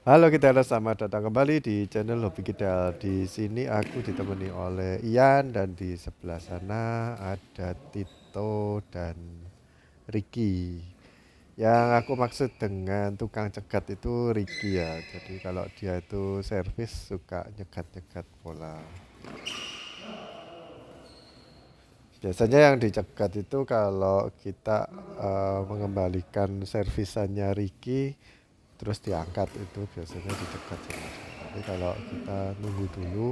Halo kita selamat datang kembali di channel Hobi Kidal. Di sini aku ditemani oleh Ian dan di sebelah sana ada Tito dan Ricky. Yang aku maksud dengan tukang cegat itu Ricky ya. Jadi kalau dia itu servis suka nyegat-nyegat bola. Biasanya yang dicegat itu kalau kita mengembalikan servisannya Ricky terus diangkat itu biasanya dicegat sama dia. Tapi kalau kita nunggu dulu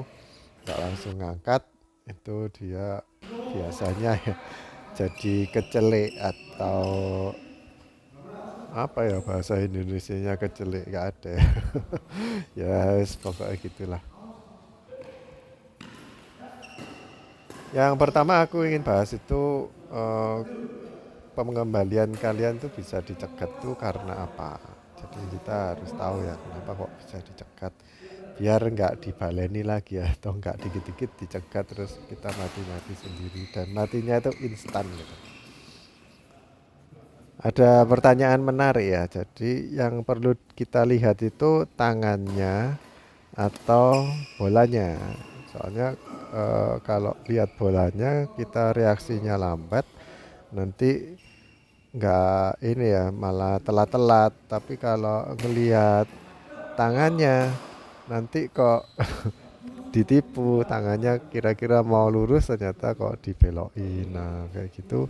nggak langsung ngangkat itu dia biasanya ya jadi kecelek atau apa ya bahasa Indonesianya kecelek nggak ada ya. Ya pokoknya gitulah. Yang pertama aku ingin bahas itu pengembalian kalian tuh bisa dicegat tuh karena apa. Jadi kita harus tahu ya kenapa kok bisa dicegat biar nggak dibaleni lagi ya atau nggak dikit-dikit dicegat terus kita mati-mati sendiri dan matinya itu instan gitu. Ada pertanyaan menarik ya. Jadi yang perlu kita lihat itu tangannya atau bolanya. Soalnya kalau lihat bolanya kita reaksinya lambat, nanti nggak ini ya malah telat-telat. Tapi kalau ngelihat tangannya nanti kok ditipu, tangannya kira-kira mau lurus ternyata kok dibelokin. Nah kayak gitu.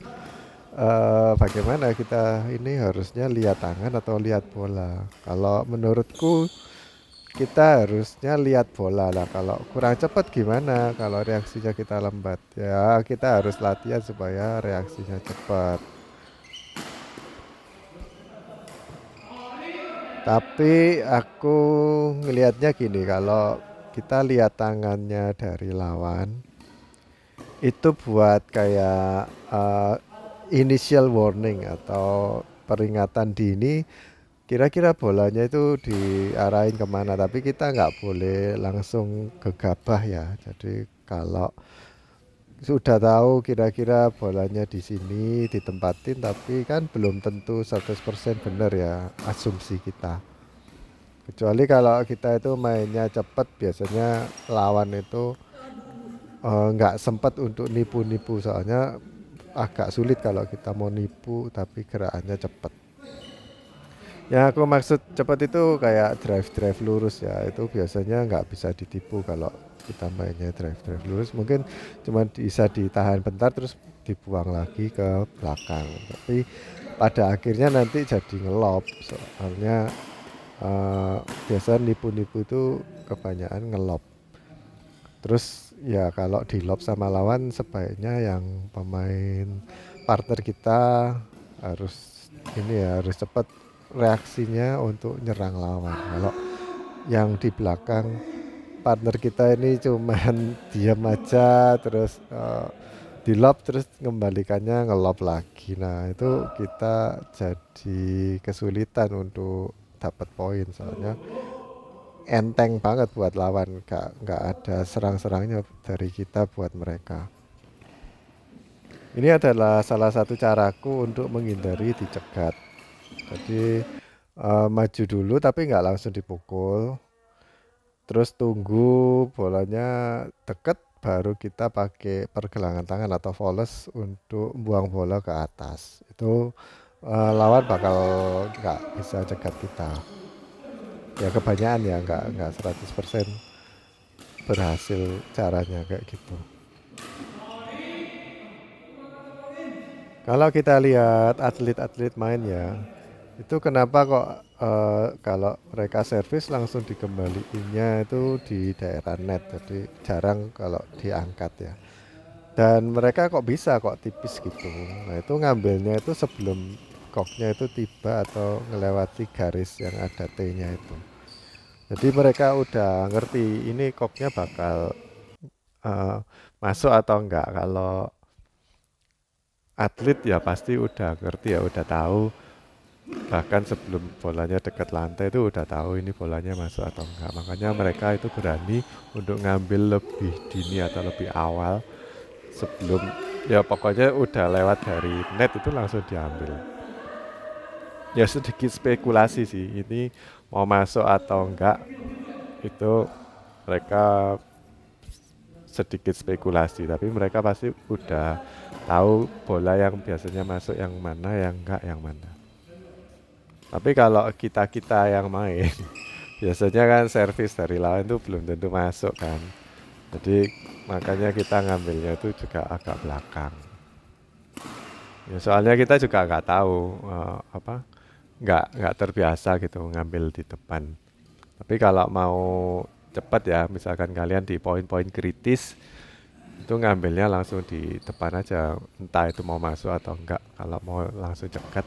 Bagaimana kita ini harusnya lihat tangan atau lihat bola? Kalau menurutku kita harusnya lihat bola lah. Kalau kurang cepat gimana? Kalau reaksinya kita lambat, ya kita harus latihan supaya reaksinya cepat. Tapi aku ngelihatnya gini, kalau kita lihat tangannya dari lawan, itu buat kayak initial warning atau peringatan dini. Kira-kira bolanya itu diarahin kemana, tapi kita nggak boleh langsung gegabah ya. Jadi kalau sudah tahu kira-kira bolanya di sini ditempatin, tapi kan belum tentu 100% benar ya asumsi kita. Kecuali kalau kita itu mainnya cepat, biasanya lawan itu nggak sempat untuk nipu-nipu, soalnya agak sulit kalau kita mau nipu tapi gerakannya cepat. Yang aku maksud cepat itu kayak drive-drive lurus ya. Itu biasanya nggak bisa ditipu kalau kita mainnya drive-drive lurus. Mungkin cuma bisa ditahan bentar terus dibuang lagi ke belakang. Tapi pada akhirnya nanti jadi ngelop. Soalnya eh, biasa nipu-nipu itu kebanyakan ngelop. Terus ya kalau di lob sama lawan sebaiknya yang pemain partner kita harus ini ya harus cepat reaksinya untuk nyerang lawan. Kalau yang di belakang partner kita ini cuman diam aja terus di lob terus ngembalikannya ngelob lagi. Nah, itu kita jadi kesulitan untuk dapat poin soalnya enteng banget buat lawan, nggak ada serang-serangnya dari kita buat mereka. Ini adalah salah satu caraku untuk menghindari dicegat. Jadi maju dulu tapi nggak langsung dipukul. Terus tunggu bolanya deket baru kita pakai pergelangan tangan atau volley untuk buang bola ke atas. Itu lawan bakal nggak bisa cegat kita. Ya kebanyakan ya nggak 100% berhasil caranya kayak gitu. Kalau kita lihat atlet-atlet main ya, itu kenapa kok kalau mereka servis langsung dikembaliinnya itu di daerah net, jadi jarang kalau diangkat ya. Dan mereka kok bisa kok tipis gitu. Nah itu ngambilnya itu sebelum koknya itu tiba atau ngelewati garis yang ada T-nya itu. Jadi mereka udah ngerti ini koknya bakal eh, masuk atau enggak. Kalau atlet ya pasti udah ngerti ya, udah tahu. Bahkan sebelum bolanya dekat lantai itu udah tahu ini bolanya masuk atau enggak. Makanya mereka itu berani untuk ngambil lebih dini atau lebih awal sebelum ya pokoknya udah lewat dari net itu langsung diambil. Ya sedikit spekulasi sih ini mau masuk atau enggak itu mereka sedikit spekulasi, tapi mereka pasti udah tahu bola yang biasanya masuk yang mana, yang enggak yang mana. Tapi kalau kita-kita yang main, biasanya kan servis dari lawan itu belum tentu masuk kan. Jadi makanya kita ngambilnya itu juga agak belakang. Ya, soalnya kita juga nggak tahu apa, nggak terbiasa gitu ngambil di depan. Tapi kalau mau cepat ya, misalkan kalian di poin-poin kritis itu ngambilnya langsung di depan aja, entah itu mau masuk atau enggak. Kalau mau langsung cekat,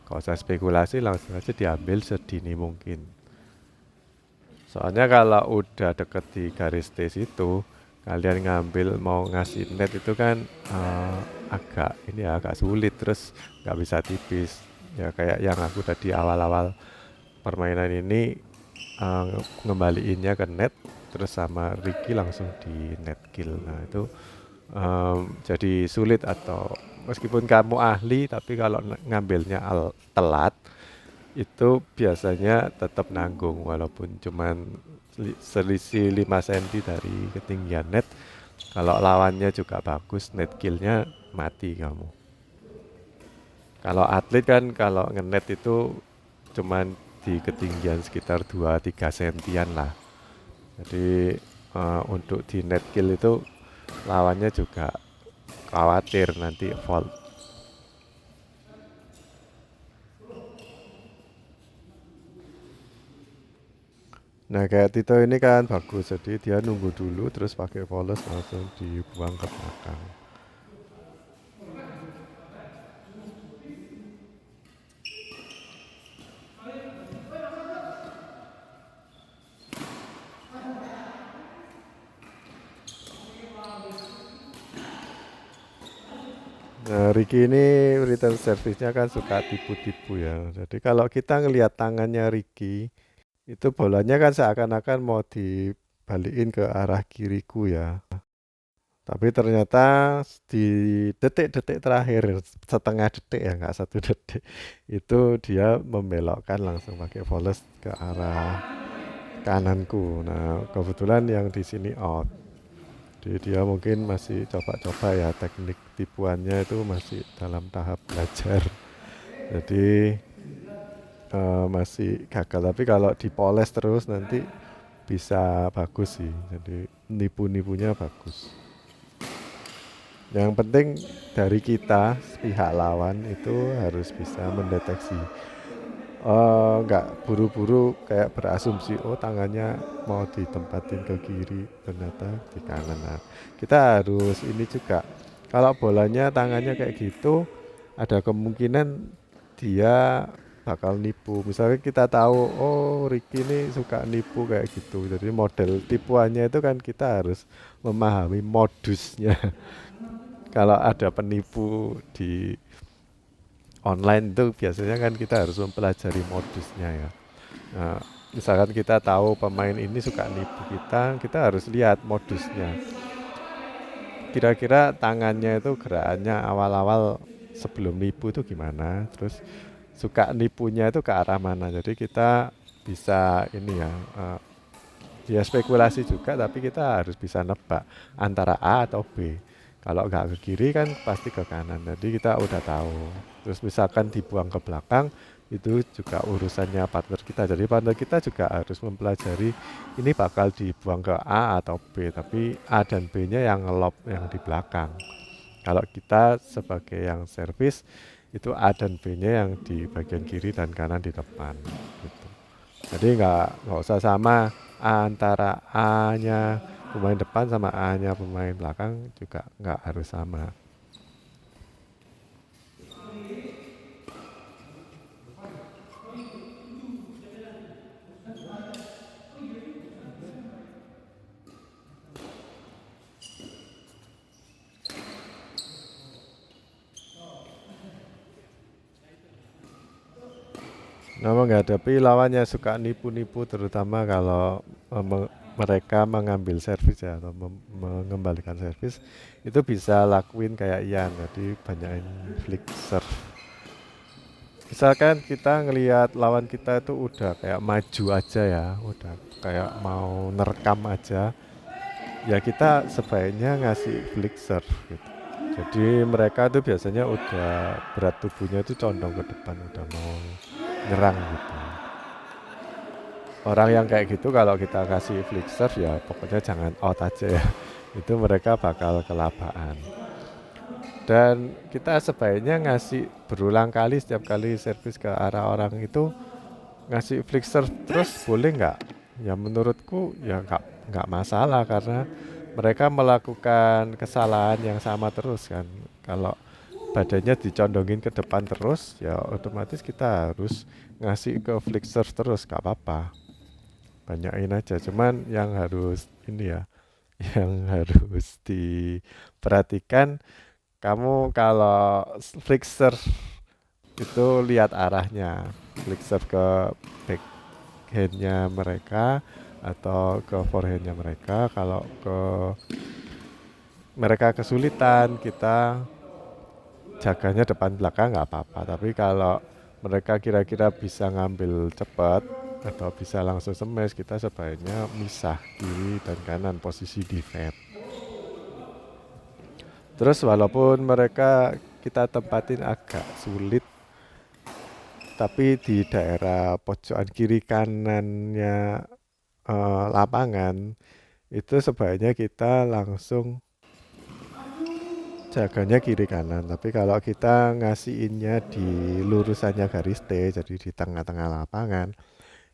kalau usah spekulasi, langsung aja diambil sedini mungkin. Soalnya kalau udah deket di garis stage itu, kalian ngambil mau ngasih net itu kan agak ini ya agak sulit, terus nggak bisa tipis. Ya kayak yang aku tadi awal-awal permainan ini uh, ngembaliinnya ke net, terus sama Ricky langsung di net kill. Nah itu jadi sulit, atau meskipun kamu ahli tapi kalau ngambilnya telat itu biasanya tetap nanggung walaupun cuman selisih 5 cm dari ketinggian net. Kalau lawannya juga bagus, net killnya mati kamu. Kalau atlet kan kalau ngenet itu cuman di ketinggian sekitar 2-3 sentian lah. Jadi untuk di net kill itu lawannya juga khawatir nanti fault. Nah kayak Tito ini kan bagus, jadi dia nunggu dulu terus pakai volley langsung dibuang ke belakang. Nah Ricky ini return service-nya kan suka tipu-tipu ya. Jadi kalau kita ngelihat tangannya Ricky, itu bolanya kan seakan-akan mau dibalikin ke arah kiriku ya. Tapi ternyata di detik-detik terakhir, setengah detik ya, nggak 1 detik, itu dia membelokkan langsung pakai volley ke arah kananku. Nah, kebetulan yang di sini out. Jadi dia mungkin masih coba-coba ya, teknik tipuannya itu masih dalam tahap belajar. Jadi masih gagal. Tapi kalau dipoles terus nanti bisa bagus sih. Jadi nipu-nipunya bagus. Yang penting dari kita pihak lawan itu harus bisa mendeteksi. Nggak buru-buru kayak berasumsi oh tangannya mau ditempatin ke kiri ternyata di kanan. Nah, kita harus ini juga. Kalau bolanya tangannya kayak gitu, ada kemungkinan dia bakal nipu. Misalnya kita tahu oh Ricky ini suka nipu kayak gitu. Jadi model tipuannya itu kan kita harus memahami modusnya. Kalau ada penipu di online itu biasanya kan kita harus mempelajari modusnya ya. Nah, misalkan kita tahu pemain ini suka nipu kita, kita harus lihat modusnya. Kira-kira tangannya itu gerakannya awal-awal sebelum nipu itu gimana, terus suka nipunya itu ke arah mana. Jadi kita bisa ini ya, dia spekulasi juga, tapi kita harus bisa nebak antara A atau B. Kalau nggak ke kiri kan pasti ke kanan. Jadi kita udah tahu. Terus misalkan dibuang ke belakang, itu juga urusannya partner kita. Jadi partner kita juga harus mempelajari ini bakal dibuang ke A atau B. Tapi A dan B-nya yang ngelob yang di belakang. Kalau kita sebagai yang servis, itu A dan B-nya yang di bagian kiri dan kanan di depan. Gitu. Jadi nggak usah sama antara A-nya pemain depan sama A-nya pemain belakang juga nggak harus sama. Nah, menghadapi lawannya suka nipu-nipu, terutama kalau mereka mengambil servis ya atau mengembalikan servis, itu bisa lakuin kayak Ian, jadi banyakin flick serve. Misalkan kita ngelihat lawan kita itu udah kayak maju aja ya, udah kayak mau nerekam aja, ya kita sebaiknya ngasih flicker gitu. Jadi mereka tuh biasanya udah berat tubuhnya itu condong ke depan, udah mau nyerang gitu. Orang yang kayak gitu kalau kita kasih flicker ya pokoknya jangan out aja ya. Itu mereka bakal kelapaan. Dan kita sebaiknya ngasih berulang kali setiap kali servis ke arah orang itu ngasih flicker terus boleh nggak? Ya menurutku ya nggak masalah karena mereka melakukan kesalahan yang sama terus kan. Kalau badannya dicondongin ke depan terus ya otomatis kita harus ngasih ke flicker terus nggak apa-apa. Banyakin aja. Cuman yang harus ini ya, yang harus diperhatikan kamu kalau flicker itu lihat arahnya, flicker ke backhandnya mereka atau ke forehandnya mereka. Kalau ke mereka kesulitan, kita jaganya depan belakang nggak apa-apa. Tapi kalau mereka kira-kira bisa ngambil cepat atau bisa langsung smash, kita sebaiknya misah kiri dan kanan posisi defense. Terus walaupun mereka kita tempatin agak sulit, tapi di daerah pojokan kiri kanannya lapangan itu sebaiknya kita langsung jaganya kiri kanan. Tapi kalau kita ngasihinnya di lurusannya garis T, jadi di tengah-tengah lapangan,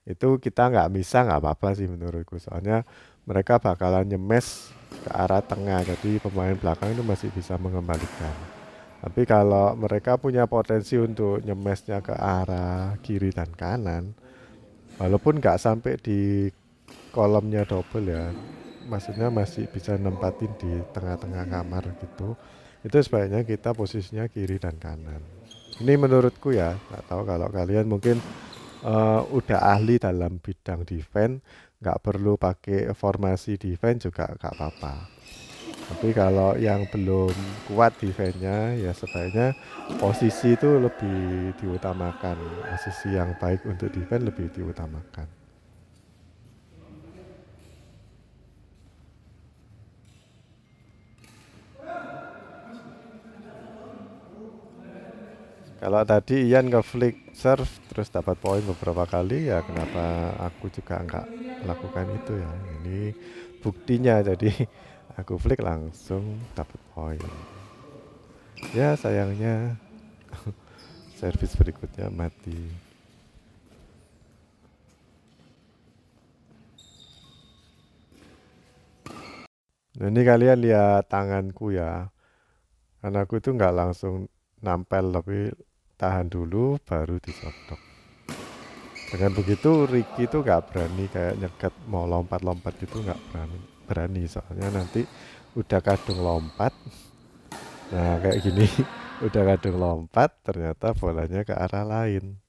itu kita nggak bisa nggak apa-apa sih menurutku. Soalnya mereka bakalan nyemes ke arah tengah, jadi pemain belakang itu masih bisa mengembalikan. Tapi kalau mereka punya potensi untuk nyemesnya ke arah kiri dan kanan, walaupun nggak sampai di kolomnya double ya, maksudnya masih bisa nempatin di tengah-tengah kamar gitu. Itu sebaiknya kita posisinya kiri dan kanan. Ini menurutku ya, nggak tahu kalau kalian mungkin udah ahli dalam bidang defense, nggak perlu pakai formasi defense juga nggak apa-apa. Tapi kalau yang belum kuat defense-nya ya sebaiknya posisi itu lebih diutamakan. Posisi yang baik untuk defense lebih diutamakan. Kalau tadi Ian nge-flick serve terus dapat poin beberapa kali ya kenapa aku juga nggak lakukan itu ya. Ini buktinya jadi aku flick langsung dapat poin. Ya sayangnya servis berikutnya mati. Nah ini kalian lihat tanganku ya. Karena aku itu nggak langsung nampel tapi tahan dulu baru disodok. Dengan begitu Ricky itu nggak berani kayak nyegat mau lompat-lompat gitu nggak berani soalnya nanti udah kadung lompat. Nah kayak gini udah kadung lompat ternyata bolanya ke arah lain.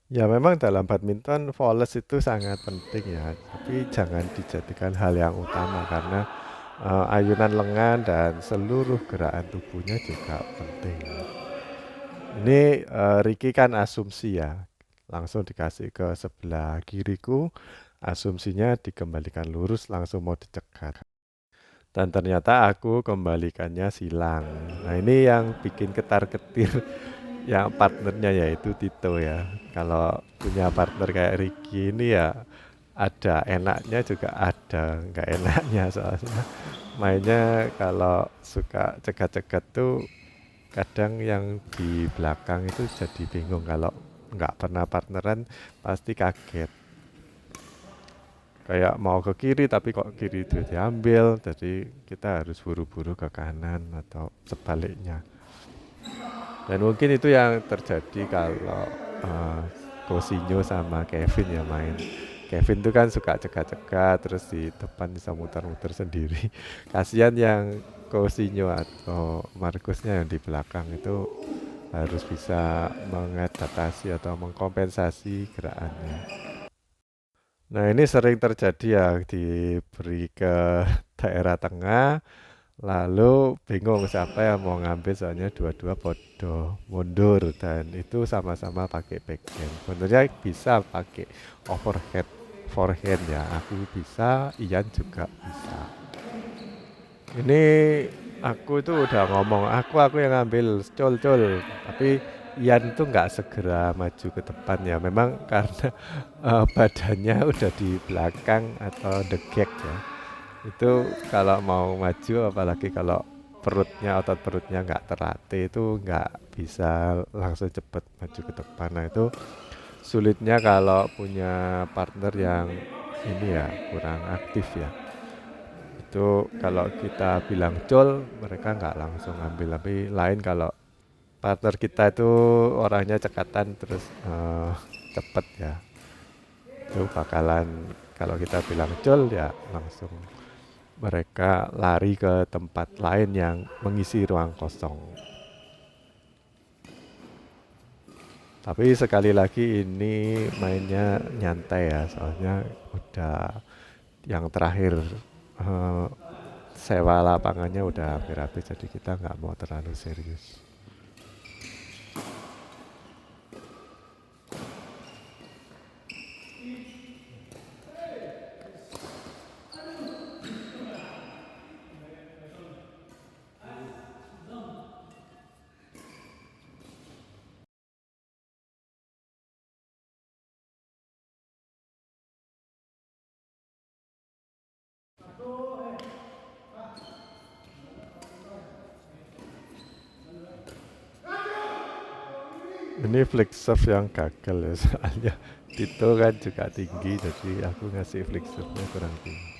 Ya memang dalam badminton volley itu sangat penting ya, tapi jangan dijadikan hal yang utama karena ayunan lengan dan seluruh gerakan tubuhnya juga penting. Ini Ricky kan asumsi ya, langsung dikasih ke sebelah kiriku, asumsinya dikembalikan lurus langsung mau dicegat. Dan ternyata aku kembalikannya silang. Nah ini yang bikin ketar-ketir yang partnernya yaitu Tito ya. Kalau punya partner kayak Ricky ini ya ada enaknya juga ada nggak enaknya soalnya mainnya kalau suka cegat-cegat tuh kadang yang di belakang itu jadi bingung kalau nggak pernah partneran pasti kaget kayak mau ke kiri tapi kok kiri itu diambil jadi kita harus buru-buru ke kanan atau sebaliknya dan mungkin itu yang terjadi kalau uh, Cousinho sama Kevin ya main. Kevin tuh kan suka cegat-cegat terus di depan bisa muter-muter sendiri. Kasihan yang Cousinho atau Marcusnya yang di belakang itu harus bisa mengadaptasi atau mengkompensasi gerakannya. Nah ini sering terjadi ya diberi ke daerah tengah, Lalu bingung siapa yang mau ngambil soalnya dua-dua podo mundur dan itu sama-sama pakai backhand. Sebenarnya bisa pakai overhead forehand ya. Aku bisa, Ian juga bisa. Ini aku itu udah ngomong, aku yang ngambil col. Tapi Ian tuh nggak segera maju ke depan ya. Memang karena badannya udah di belakang atau the gag ya. Itu kalau mau maju apalagi kalau otot perutnya nggak terlatih itu nggak bisa langsung cepet maju ke depan. Nah itu sulitnya kalau punya partner yang ini ya kurang aktif ya. Itu kalau kita bilang col mereka nggak langsung ambil, tapi lain kalau partner kita itu orangnya cekatan terus cepet ya, itu bakalan kalau kita bilang col ya langsung mereka lari ke tempat lain yang mengisi ruang kosong. Tapi sekali lagi ini mainnya nyantai ya, soalnya udah yang terakhir eh, sewa lapangannya udah hampir habis, jadi kita nggak mau terlalu serius. Ini flick serve yang gagal ya, soalnya Tito kan juga tinggi, jadi aku ngasih flick serve-nya kurang tinggi.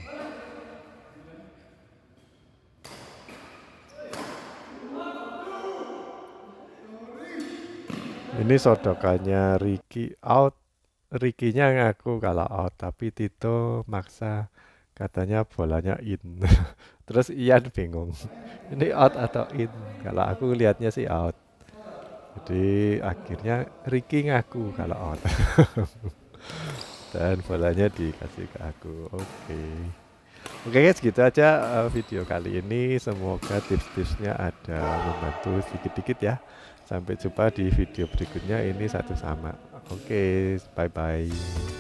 Ini sodokannya Ricky out. Rikinya ngaku kalau out, tapi Tito maksa katanya bolanya in. Terus Ian bingung, ini out atau in? Kalau aku lihatnya sih out. Jadi akhirnya Ricky ngaku kalau out. Dan bolanya dikasih ke aku. Oke. Oke guys, gitu aja video kali ini. Semoga tips-tipsnya ada membantu sedikit-sedikit ya. Sampai jumpa di video berikutnya. Ini satu sama. Oke, bye-bye.